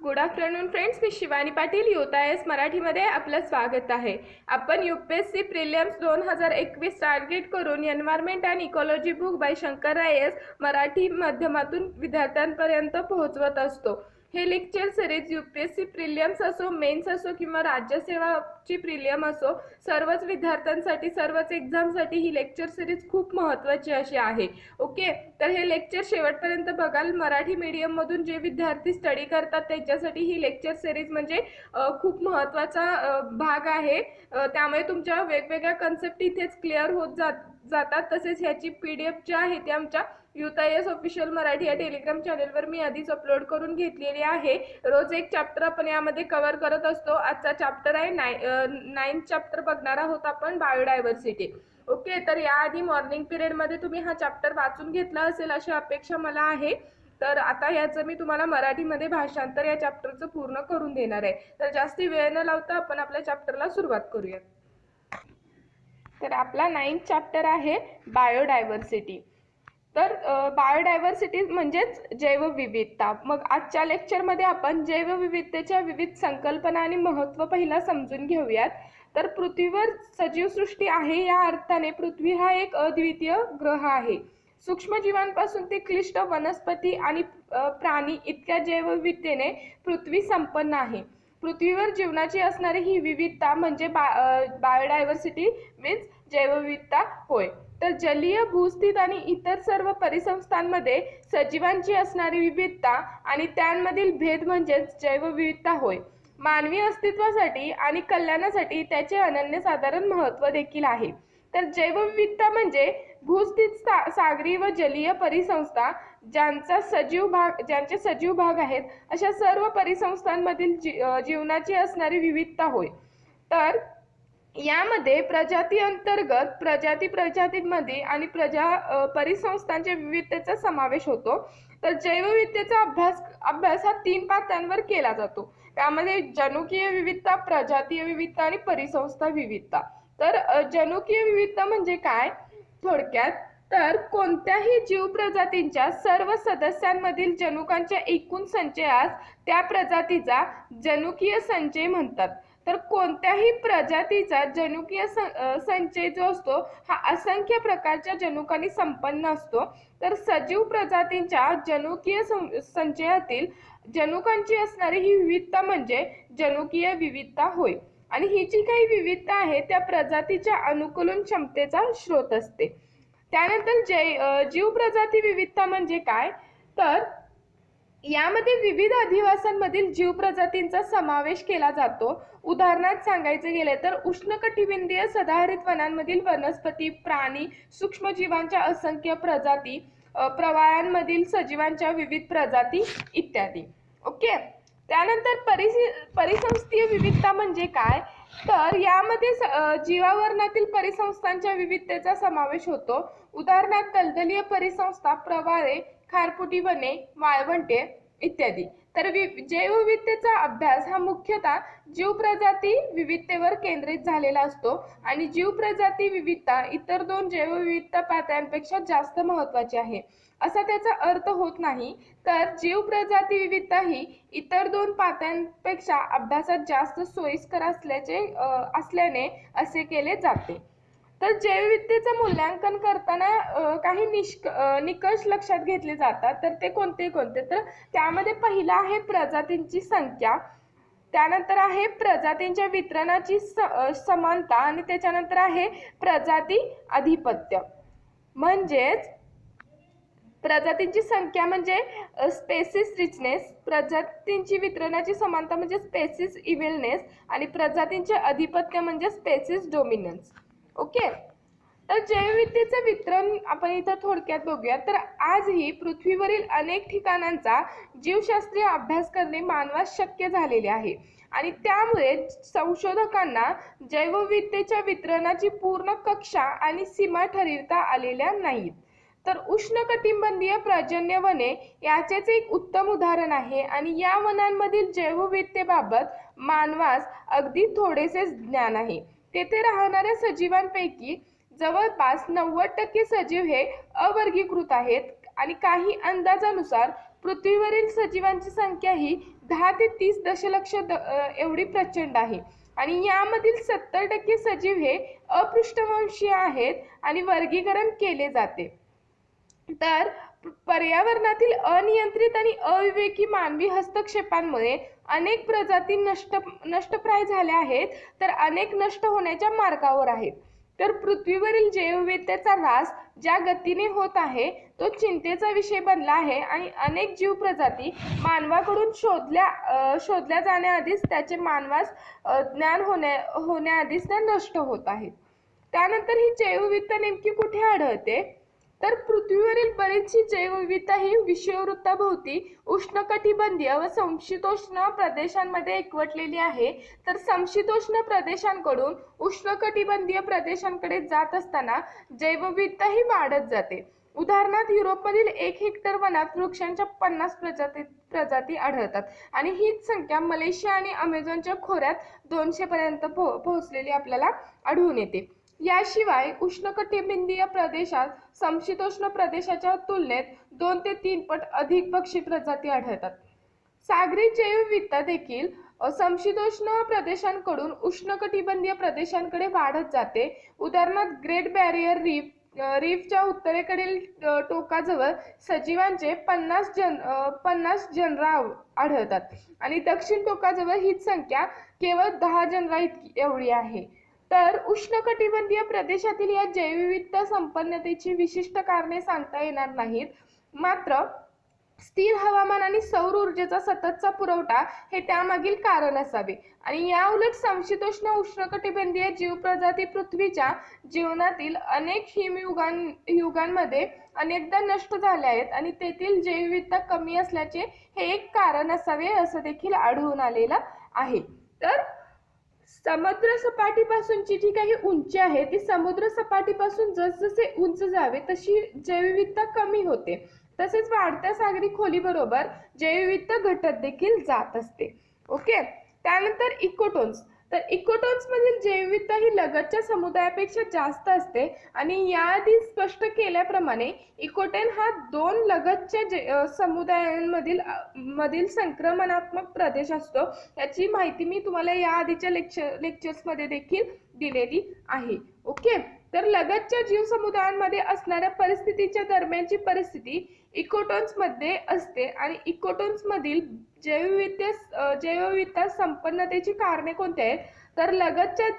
Good afternoon friends, मी Shivani Patil UTIS मराठीमध्ये आपलं स्वागत आहे। आपण UPSC प्रिलिम्स 2021 टार्गेट करून environment and ecology book by Shankar IAS Marathi माध्यमातून विद्यार्थ्यांपर्यंत पोहोचवत असतो। हे लेक्चर सिरीज UPSC प्रिलिम्स असो, मेन्स असो किंवा राज्यसेवाची प्रिलिम असो, सर्वच विद्यार्थ्यांसाठी सर्वच एक्झामसाठी ही लेक्चर सिरीज खूप महत्त्वाची अशी आहे। ओके, तर हे लेक्चर शेवटपर्यंत बघाल। मराठी मीडियम मधून जे विद्यार्थी स्टडी करतात त्यांच्यासाठी ही लेक्चर सिरीज म्हणजे खूप महत्त्वाचा भाग आहे। त्यामुळे तुमच्या वेगवेगळ्या कन्सेप्ट इथेच क्लिअर होत जातात। तसेच ह्याची PDF जी आहे ती आमच्या UTIS ऑफिशियल मराठी या टेलिग्राम चॅनलवर मी आधीच अपलोड करून घेतलेली आहे। रोज एक चॅप्टर आपण यामध्ये कव्हर करत असतो। आजचा चॅप्टर आहे 9th चॅप्टर बघणार आहोत आपण, बायोडायव्हर्सिटी। ओके, तर याआधी मॉर्निंग पिरियडमध्ये तुम्ही हा चॅप्टर वाचून घेतला असेल अशी अपेक्षा मला आहे। तर आता याचं मी तुम्हाला मराठीमध्ये भाषांतर या चॅप्टरचं पूर्ण करून देणार आहे। तर जास्ती वेळ न लावता आपण आपल्या चॅप्टरला सुरुवात करूया। तर आपला 9th चॅप्टर आहे बायोडायव्हर्सिटी। तर बायोडायव्हर्सिटी म्हणजेच जैवविविधता। मग आजच्या लेक्चरमध्ये आपण जैवविविधतेच्या विविध संकल्पना आणि महत्त्व पहिला समजून घेऊयात। तर पृथ्वीवर सजीवसृष्टी आहे या अर्थाने पृथ्वी हा एक अद्वितीय ग्रह आहे। सूक्ष्मजीवांपासून ते क्लिष्ट वनस्पती आणि प्राणी इतक्या जैवविविधतेने पृथ्वी संपन्न आहे। पृथ्वीवर जीवनाची असणारी ही विविधता म्हणजे बायोडायव्हर्सिटी मीन्स जैवविविधता होय। तर जलीय, भूस्थित आणि इतर सर्व परिसंस्थांमध्ये सजीवांची असणारी विविधता आणि त्यांमधील भेद म्हणजेच जैवविविधता होय। मानवी अस्तित्वासाठी आणि कल्याणासाठी त्याचे अनन्यसाधारण महत्त्व देखील आहे। तर जैवविविधता म्हणजे भूस्थित, सागरी व जलीय परिसंस्था ज्यांचे सजीव भाग आहेत अशा सर्व परिसंस्थांमधील जीवनाची असणारी विविधता होय। तर यामध्ये प्रजाती अंतर्गत, प्रजातींमध्ये आणि परिसंस्थांच्या विविधतेचा समावेश होतो। तर जैवविविधतेचा अभ्यास हा 3 पातळ्यांवर केला जातो। त्यामध्ये जनुकीय विविधता, प्रजातीय विविधता आणि परिसंस्था विविधता। तर जनुकीय विविधता म्हणजे काय थोडक्यात, तर कोणत्याही जीव प्रजातींच्या सर्व सदस्यांमधील जनुकांच्या एकूण संचयास त्या प्रजातीचा जनुकीय संचय म्हणतात। तर कोणत्याही प्रजातीचा जनुकीय संचय जो असतो हा असंख्य प्रकारच्या जनुकांनी संपन्न असतो। तर सजीव प्रजातींच्या जनुकीय संचयातील जनुकांची असणारी ही विविधता म्हणजे जनुकीय विविधता होय। आणि ही जी काही विविधता आहे त्या प्रजातीच्या अनुकूलन क्षमतेचा स्रोत असते। त्यानंतर जीव प्रजाती विविधता म्हणजे काय, तर यामध्ये विविध अधिवासांमधील जीव प्रजातींचा समावेश केला जातो। उदाहरणार्थ सांगायचे गेले तर उष्णकटिबंधीय सदाहरित वनांमधील वनस्पती, प्राणी, सूक्ष्मजीवांच्या असंख्य प्रजाती, प्रवाळांमधील सजीवांच्या विविध प्रजाती इत्यादी। ओके, त्यानंतर परिसंस्थीय विविधता म्हणजे काय, तर यामध्ये जीवावरणातील परिसंस्थांच्या विविधतेचा समावेश होतो। उदाहरणार्थ दलदलीय परिसंस्था, प्रवाळे, खारफुटी वने, वाळवंटे इत्यादी। तर जैवविविधतेचा अभ्यास हा मुख्यतः जीव प्रजाती विविधतेवर केंद्रित झालेला असतो आणि जीव प्रजाती विविधता इतर 2 जैवविविधता पातळ्यांपेक्षा जास्त महत्त्वाची आहे असा त्याचा अर्थ होत नाही। तर जीव प्रजाती विविधता ही इतर 2 पातळ्यांपेक्षा अभ्यासात जास्त सोयीस्कर असल्याने असे केले जाते। तर जैवविविधतेचे मूल्यांकन करताना काही निकष लक्षात घेतले जातात। तर ते कोणते तर त्यामध्ये पहिला आहे प्रजातींची संख्या, त्यानंतर आहे प्रजातींच्या वितरणाची समानता आणि त्याच्यानंतर आहे प्रजाती आधिपत्य। म्हणजेच प्रजातींची संख्या म्हणजे स्पेसिस रिचनेस, प्रजातींची वितरणाची समानता म्हणजे स्पेसिस इव्हलनेस आणि प्रजातींचे आधिपत्य म्हणजे स्पेसिस डोमिनन्स। ओके, तर जैवविविधतेचे वितरण आपण इथं थोडक्यात बघूया। तर आजही पृथ्वीवरील अनेक ठिकाणांचा जीवशास्त्रीय अभ्यास करणे मानवास शक्य झालेले आहे आणि त्यामुळे संशोधकांना जैवविविधतेच्या वितरणाची पूर्ण कक्षा आणि सीमा ठरविता आलेल्या नाहीत। तर उष्णकटिबंधीय पर्जन्य वने याचेच एक उत्तम उदाहरण आहे आणि या वनांमधील जैवविविधतेबाबत मानवास अगदी थोडेसे ज्ञान आहे। तेथे राहणाऱ्या सजीवांपैकी जवळपास 90% सजीव हे अवर्गीकृत आहेत आणि काही अंदाजानुसार पृथ्वीवरील सजीवांची संख्या ही 10 ते 30 दशलक्ष एवढी प्रचंड आहे आणि यामधील 70% सजीव हे अपृष्ठवंशीय आहेत आणि वर्गीकरण केले जाते। तर पर्यावरणातील अनियंत्रित आणि अविवेकी मानवी हस्तक्षेपांमुळे अनेक प्रजाती नष्टप्राय झाल्या आहेत, तर अनेक नष्ट होण्याच्या मार्गावर आहेत। तर पृथ्वीवरील जैवविविधतेचा ऱ्हास ज्या गतीने होत आहे तो चिंतेचा विषय बनला आहे आणि अनेक जीव प्रजाती मानवाकडून शोधल्या जाण्याआधीच त्याचे मानवास ज्ञान होण्याआधीच त्या नष्ट होत आहेत। त्यानंतर ही जैवविविधता नेमकी कुठे आढळते, तर पृथ्वीवरील बरीचशी जैवविविधता ही विषुववृत्ताभोवती उष्णकटिबंधीय व समशीतोष्ण प्रदेशांमध्ये एकवटलेली आहे। तर समशीतोष्ण प्रदेशांकडून उष्णकटिबंधीय प्रदेशांकडे जात असताना जैवविविधता ही वाढत जाते। उदाहरणार्थ युरोपमधील 1 हेक्टर वनात वृक्षांच्या 50 प्रजाती आढळतात आणि हीच संख्या मलेशिया आणि अमेझॉनच्या खोऱ्यात 200 पर्यंत पोहोचलेली आपल्याला आढळून येते। याशिवाय उष्णकटिबंधीय प्रदेशात समशीतोष्ण प्रदेशाच्या तुलनेत 2 ते 3 पट अधिक पक्षी प्रजाती आढळतात। सागरी जैवविविधता देखील समशीतोष्ण प्रदेशांकडून उष्णकटिबंधीय प्रदेशांकडे वाढत जाते। उदाहरणार्थ ग्रेट बॅरियर रीफच्या उत्तरेकडील टोकाजवळ सजीवांचे 50 जनरा आढळतात आणि दक्षिण टोकाजवळ हीच संख्या केवळ 10 जनरा एवढी आहे। तर उष्णकटिबंधीय प्रदेशातील या जैवविविधता संपन्नतेची विशिष्ट कारणे सांगता येणार नाहीत, मात्र स्थिर हवामान आणि सौर ऊर्जेचा सततचा पुरवठा हे त्यामागील कारण असावे आणि या उलट समशीतोष्ण उष्णकटिबंधीय जीवप्रजाती पृथ्वीच्या जीवनातील अनेक हिमयुगांमध्ये अनेकदा नष्ट झाल्या आहेत आणि तेथील जैवविविधता कमी असल्याचे हे एक कारण असावे असं देखील आढळून आलेलं आहे। तर समुद्र सपाटीपासूनची जी काही उंची आहे ती समुद्र सपाटीपासून जसजसे उंच जावे तशी जैवविविधता कमी होते, तसेच वाढत्या सागरी खोलीबरोबर जैवविविधता घटत देखील जात असते। ओके, त्यानंतर इकोटोन्स। तर इकोटोन्स मधील जैवविविधता ही लगतच्या समुदायापेक्षा जास्त असते आणि याआधी स्पष्ट केल्याप्रमाणे इकोटोन हा 2 लगतच्या समुदायांमधील संक्रमणात्मक प्रदेश असतो। याची माहिती मी तुम्हाला या आधीच्या लेक्चर्समध्ये देखील दिलेली आहे। ओके, तर लगतच्या जीवसमुदायांमध्ये असणाऱ्या परिस्थितीच्या दरम्यानची परिस्थिती इकोटोन्स मध्ये असते आणि इकोटोन्स मधील जैवविविधता संपन्नतेची कारणे कोणती आहेत, तर लगतच्या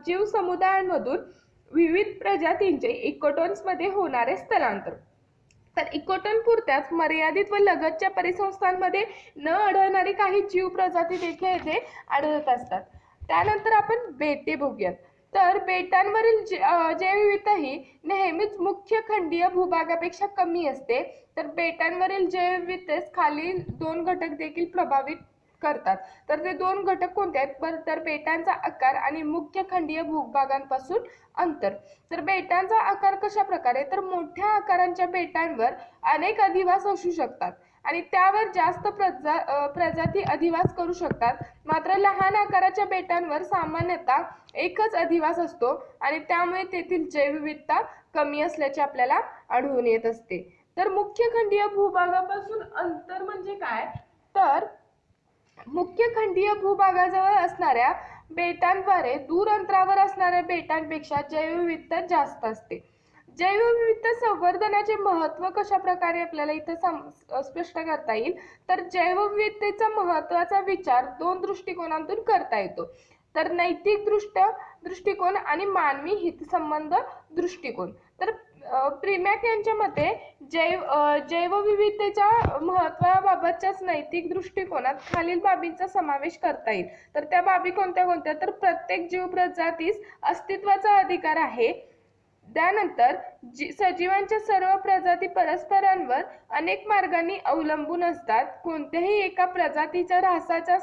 जीवसमुदायांमधून विविध प्रजातींचे इकोटोन्स मध्ये होणारे स्थलांतर। तर इकोटोन पुरत्याच मर्यादित व लगतच्या परिसंस्थांमध्ये न आढळणारी काही जीव प्रजाती देखील येथे आढळत असतात। त्यानंतर आपण बेटे बघूयात। तर बेटांवरील जैवविविधता ही नेहमीच मुख्य खंडीय भूभागापेक्षा कमी असते। तर बेटांवरील जैवविविधतेस खालील 2 घटक देखील प्रभावित करतात। तर ते 2 घटक कोणते आहेत, तर बेटांचा आकार आणि मुख्य खंडीय भूभागांपासून अंतर। तर बेटांचा आकार कशा प्रकारे, तर मोठ्या आकारांच्या बेटांवर अनेक अधिवास असू शकतात आणि त्यावर जास्त प्रजाती अधिवास करू शकतात, मात्र लहान आकाराच्या बेटांवर सामान्यतः एकच अधिवास असतो आणि त्यामुळे तेथील जैवविविधता कमी असल्याचे आपल्याला आढळून येत असते। तर मुख्य खंडीय भूभागापासून अंतर म्हणजे काय, तर मुख्य खंडीय भूभागाजवळ असणाऱ्या बेटांद्वारे दूर अंतरावर असणाऱ्या बेटांपेक्षा जैवविविधता जास्त असते। जैवविविधता संवर्धनाचे महत्त्व कशा प्रकारे आपल्याला इथे स्पष्ट करता येईल, तर जैवविविधतेचा महत्त्वाचा विचार 2 दृष्टिकोनातून करता येतो। तर नैतिक दृष्टिकोन आणि मानवी हितसंबंध दृष्टिकोन। तर प्रिमॅक यांच्या मते जैवविविधतेच्या महत्त्वाबाबतच्याच नैतिक दृष्टिकोनात खालील बाबींचा समावेश करता येईल। तर त्या बाबी कोणत्या कोणत्या, तर प्रत्येक जीव प्रजातीस अस्तित्वाचा अधिकार आहे। त्यानंतर सजीवांच्या सर्व प्रजाती परस्परांवर अनेक मार्गांनी अवलंबून असतात। कोणत्याही एका प्रजातीच्या ऱ्हासाचा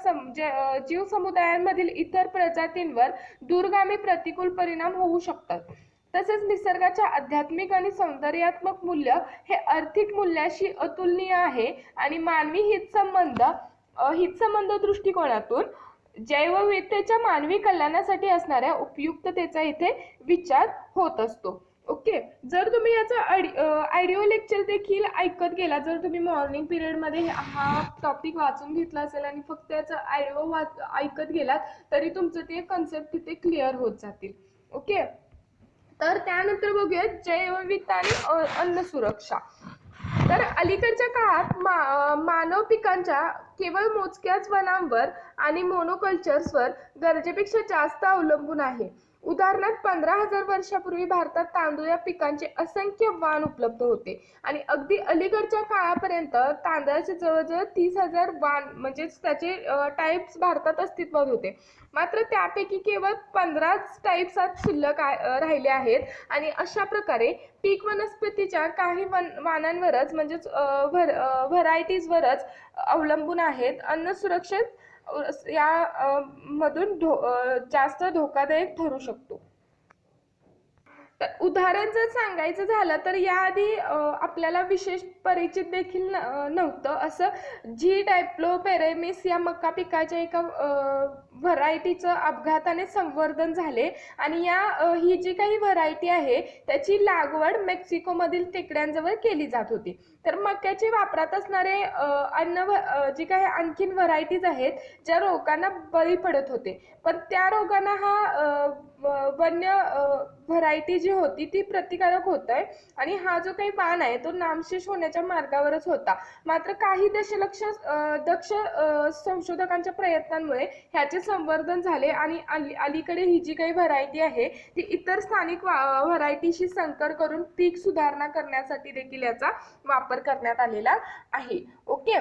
जीवसमुदायांमधील इतर प्रजातींवर दूरगामी प्रतिकूल परिणाम होऊ शकतात। तसेच निसर्गाच्या आध्यात्मिक आणि सौंदर्यात्मक मूल्य हे आर्थिक मूल्याशी अतुलनीय आहे आणि मानवी हितसंबंध दृष्टिकोनातून जैवविविधतेच्या मानवी कल्याणासाठी असणाऱ्या उपयुक्ततेचा इथे विचार होत असतो। ओके. जर तुम्ही याचं ऑडिओ लेक्चर देखील ऐकत गेला, जर तुम्ही मॉर्निंग पिरियडमध्ये हा टॉपिक वाचून घेतला असेल आणि फक्त याचा ऑडिओ ऐकत गेलात, तरी तुमचं ते कन्सेप्ट तिथे क्लिअर होत जातील. ओके. तर त्यानंतर बघूया जैवविविधता आणि अन्न सुरक्षा. तर अलीकडच्या काळात मानव पिकांच्या केवळ मोजक्याच वनांवर आणि मोनोकल्चर्सवर गरजेपेक्षा जास्त अवलंबून आहे. उदाहरणार्थ 15,000 वर्षापूर्वी भारतात तांदूळ या पिकांचे असंख्य वाण उपलब्ध होते आणि अगदी अलीकडच्या काळापर्यंत तांदळाचे जवळजवळ 30,000 वाण म्हणजेच त्याचे टाइप्स भारतात अस्तित्वात होते. मात्र त्यापैकी केवळ 15 टाइप्स आज शिल्लक राहिले आहेत आणि अशा प्रकारे पीक वनस्पतीच्या काही वाणांवरच म्हणजेच व्हरायटीजवरच अवलंबून आहेत. अन्न सुरक्षित या मधून जास्त धोकादायक ठरू शकतो. तर उदाहरण जर सांगायचं झालं तर याआधी आपल्याला विशेष परिचित देखील नव्हतं असं जी डायप्लोपेरेमिस या मका पिकाच्या एका व्हरायटीचं अपघाताने संवर्धन झाले आणि ही जी काही व्हरायटी आहे त्याची लागवड मेक्सिकोमधील टेकड्यांजवळ केली जात होती. तर मक्याचे वापरात असणारे जी काही आणखीन व्हरायटीज आहेत ज्या रोगांना बळी पडत होते, पण त्या रोगांना हा वन्य व्हरायटी जी होती ती प्रतिकारक होत आहे आणि हा जो काही वाण आहे तो नामशेष होण्याच्या मार्गावरच होता. मात्र काही दक्ष संशोधकांच्या प्रयत्नांमुळे ह्याचे संवर्धन झाले आणि अलीकडे ही जी काही व्हरायटी आहे ती इतर स्थानिक व्हरायटीशी संकर करून पीक सुधारणा करण्यासाठी देखील याचा वापर करण्यात आलेला आहे. ओके.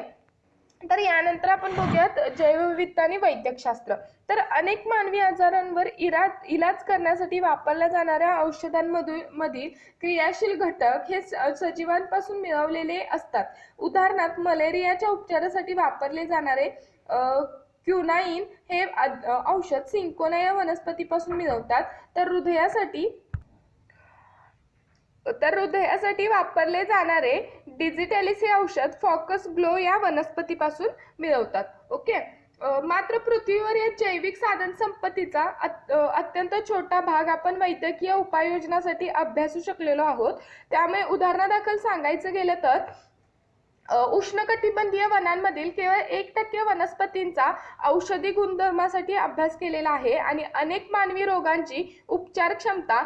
तर यानंतर आपण बघूयात जैवविविधता आणि वैद्यकशास्त्र. तर अनेक मानवी आजारांवर इलाज करण्यासाठी वापरल्या जाणाऱ्या औषधांमधील क्रियाशील घटक हे सजीवांपासून मिळवलेले असतात. उदाहरणार्थ मलेरियाच्या उपचारासाठी वापरले जाणारे क्युनाइन हे औषध सिंकोना या वनस्पतीपासून मिळवतात. तर हृदयासाठी वापरले जाणारे डिजिटॅलिस हे औषध फॉकस ग्लो या वनस्पतीपासून मिळवतात. ओके. मात्र पृथ्वीवर या जैविक साधन संपत्तीचा अत्यंत छोटा भाग आपण वैद्यकीय उपाययोजनासाठी अभ्यासू शकलेलो आहोत. त्यामुळे उदाहरणादाखल सांगायचं गेलं तर उष्णकटिबंधीय वनांमधील केवळ 1% वनस्पतींचा औषधी गुणधर्मासाठी अभ्यास केलेला आहे आणि अनेक मानवी रोगांची उपचार क्षमता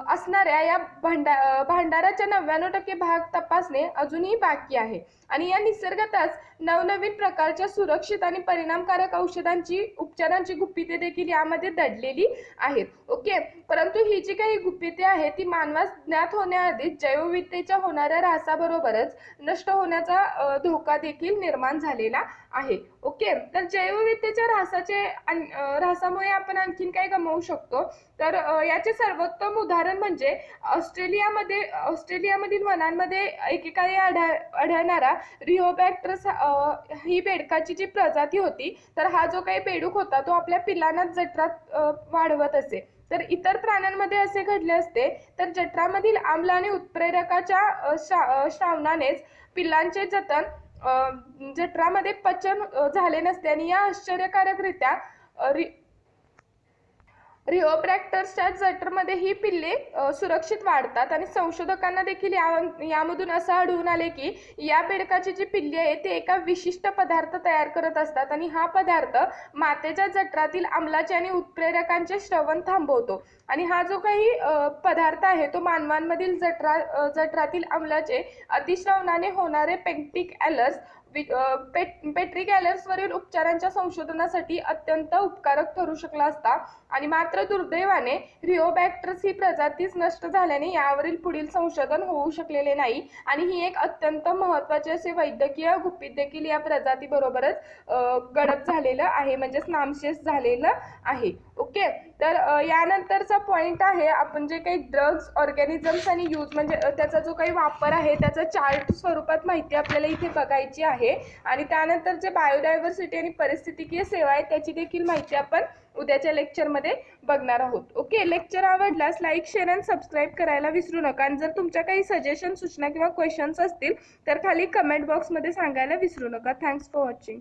असणाऱ्या या भांडाराच्या 99% भाग तपासणे अजूनही बाकी आहे आणि या निसर्गातच नवनवीन प्रकारच्या सुरक्षित आणि परिणामकारक उपचारांची गुपिते देखील यामध्ये दडलेली आहेत. ओके. परंतु ही जी काही गुपिते आहेत ती मानवास ज्ञात होण्याआधी जैवविविधतेच्या होणाऱ्या ऱ्हासाबरोबरच नष्ट होण्याचा धोका देखील निर्माण झालेला आहे. ओके. तर जैवविविधतेच्या ऱ्हासामुळे आपण आणखीन काय गमावू शकतो, तर याचे सर्वोत्तम उदाहरण म्हणजे ऑस्ट्रेलियामधील वनांमध्ये एकेकाळी आढळणारा रिओबॅक्टर्स ही बेडकाची जी प्रजाती होती, तर हा जो काही बेडूक होता तो आपल्या पिल्लांना जठरात वाढवत असे. तर इतर प्राण्यांमध्ये असे घडले असते तर जठरामधील आम्ल आणि उत्प्रेरकाच्या श्रावणानेच पिल्लांचे जठरामध्ये पचन झाले नसते आणि या आश्चर्यकारकरित्या रिओबॅक्टर्सच्या जठरमध्ये ही पिल्ले सुरक्षित वाढतात आणि संशोधकांना देखील यामधून असं आढळून आले की या बेडकाची जी पिल्ले आहेत ते एका विशिष्ट पदार्थ तयार करत असतात आणि हा पदार्थ मातेच्या जठरातील आम्लाचे आणि उत्प्रेरकांचे श्रवण थांबवतो आणि हा जो काही पदार्थ आहे तो मानवांमधील जठरातील आम्लाचे अतिश्रवणाने होणारे पेट्रिक ॲलर्सवरील उपचारांच्या संशोधनासाठी अत्यंत उपकारक ठरू शकला असता आणि मात्र दुर्दैवाने रिओबॅक्टर्स ही प्रजातीच नष्ट झाल्याने यावरील पुढील संशोधन होऊ शकलेले नाही आणि ही एक अत्यंत महत्त्वाचे असे वैद्यकीय गुपित देखील या प्रजाती बरोबरच गडप झालेलं आहे, म्हणजेच नामशेष झालेलं आहे. ओके. तर यानंतरचा पॉइंट आहे आपण जे काही ड्रग्ज, ऑर्गॅनिझम्स आणि यूज म्हणजे त्याचा जो काही वापर आहे त्याचा चार्ट स्वरूपात माहिती आपल्याला इथे बघायची आहे आणि त्यानंतर जे बायोडायव्हर्सिटी आणि परिस्थितिकीय सेवा आहे त्याची देखील माहिती आपण उद्याच्या लेक्चरमध्ये बघणार आहोत. ओके. लेक्चर आवडल्यास लाईक, शेअर आणि सबस्क्राईब करायला विसरू नका आणि जर तुमच्या काही सजेशन, सूचना किंवा क्वेश्चन्स असतील तर खाली कमेंट बॉक्समध्ये सांगायला विसरू नका. Thanks for watching.